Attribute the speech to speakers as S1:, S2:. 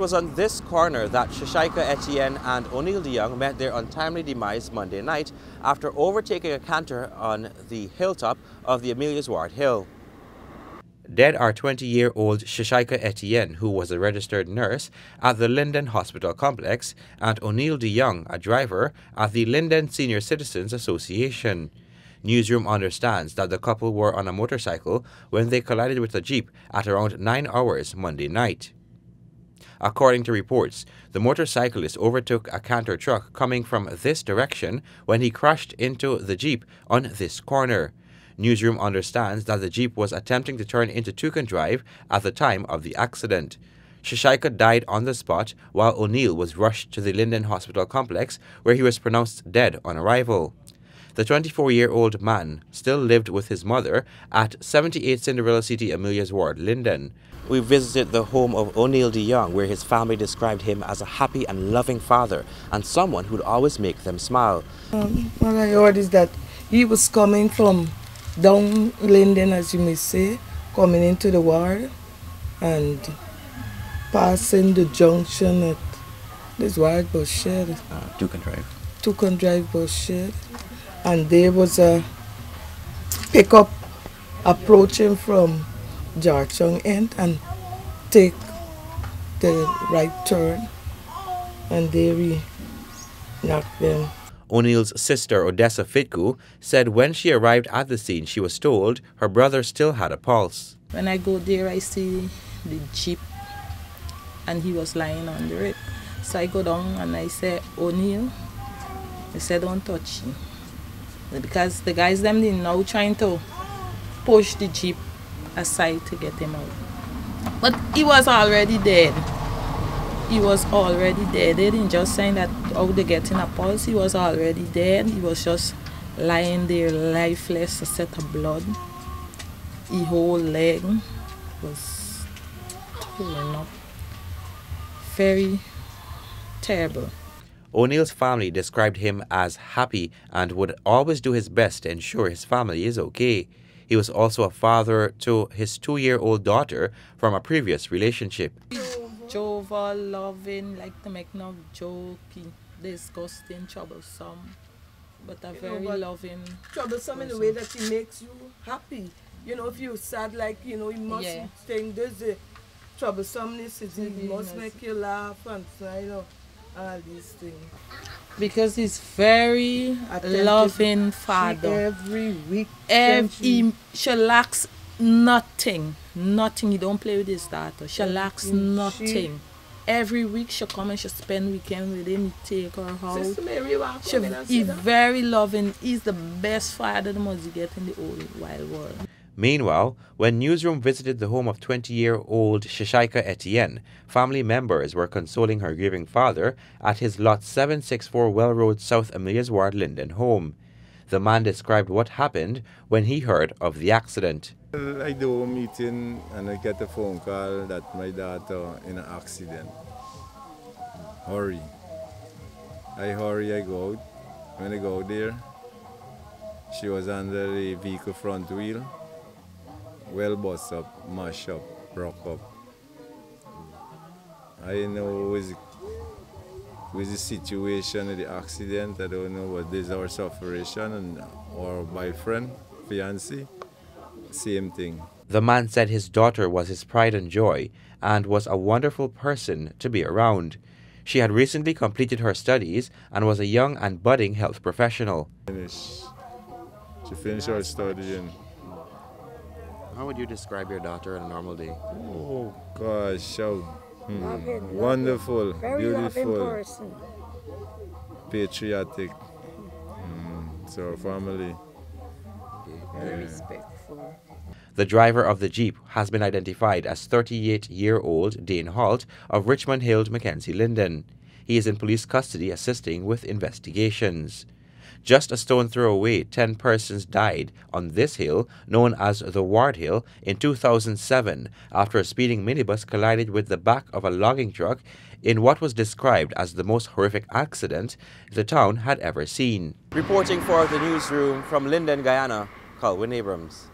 S1: was on this corner that Shashaika Etienne and O'Neill DeYoung met their untimely demise Monday night after overtaking a canter on the hilltop of the Amelia's Ward Hill. Dead are 20-year-old Shashaika Etienne, who was a registered nurse at the Linden Hospital Complex, and O'Neill DeYoung, a driver at the Linden Senior Citizens Association. Newsroom understands that the couple were on a motorcycle when they collided with a jeep at around 9 hours Monday night. According to reports, the motorcyclist overtook a canter truck coming from this direction when he crashed into the jeep on this corner. Newsroom understands that the jeep was attempting to turn into Toucan Drive at the time of the accident. Shashaika died on the spot while O'Neill was rushed to the Linden Hospital Complex where he was pronounced dead on arrival. The 24-year-old man still lived with his mother at 78 Cinderella City, Amelia's Ward, Linden. We visited the home of O'Neill DeYoung, where his family described him as a happy and loving father and someone who'd always make them smile.
S2: What I heard is that he was coming from down Linden, as you may say, coming into the ward and passing the junction at this wide bus shed.
S1: Toucan Drive.
S2: Toucan Drive bus shed. And there was a pickup approaching from Jarchung end and take the right turn, and there we knocked them.
S1: O'Neill's sister, Odessa Fitku, said when she arrived at the scene, she was told her brother still had a pulse.
S3: When I go there, I see the jeep, and he was lying under it. So I go down and I say, O'Neill, I said, don't touch him. Because the guys them they now trying to push the jeep aside to get him out. But he was already dead. He was already dead. They didn't just say that, oh, they're getting a pulse. He was already dead. He was just lying there lifeless, a set of blood. His whole leg was torn up. Very terrible.
S1: O'Neill's family described him as happy and would always do his best to ensure his family is okay. He was also a father to his 2-year-old daughter from a previous relationship.
S3: Jovial, loving, like to make no joking, disgusting, troublesome, but a very loving.
S2: Troublesome in the way that he makes you happy. You know, if you're sad, like, you know, he must think there's a troublesomeness, he must make you laugh and, you know, all these things.
S3: Because he's very loving father.
S2: Every week.
S3: She lacks nothing. Nothing. He don't play with his daughter. She lacks nothing. Every week she come and she spend weekend with him. He take her out. He's very loving. He's the best father the must get in the whole wide world.
S1: Meanwhile, when Newsroom visited the home of 20-year-old Shashaika Etienne, family members were consoling her grieving father at his lot 764 Well Road, South Amelia's Ward, Linden home. The man described what happened when he heard of the accident.
S4: I do a meeting and I get a phone call that my daughter in an accident. Hurry. I hurry, I go out. When I go there, she was under the vehicle front wheel. Well bust up, mash up, broke up. I know with the situation of the accident, I don't know what is our separation and our boyfriend, fiancé, same thing.
S1: The man said his daughter was his pride and joy and was a wonderful person to be around. She had recently completed her studies and was a young and budding health professional.
S4: She finished her studying.
S1: How would you describe your daughter on a normal day?
S4: Oh gosh, wonderful, beautiful, patriotic. So our family.
S2: Very respectful.
S1: The driver of the Jeep has been identified as 38-year-old Dane Holt of Richmond Hill, Mackenzie, Linden. He is in police custody assisting with investigations. Just a stone throw away, 10 persons died on this hill, known as the Ward Hill, in 2007 after a speeding minibus collided with the back of a logging truck in what was described as the most horrific accident the town had ever seen. Reporting for the newsroom from Linden, Guyana, Colwyn Abrams.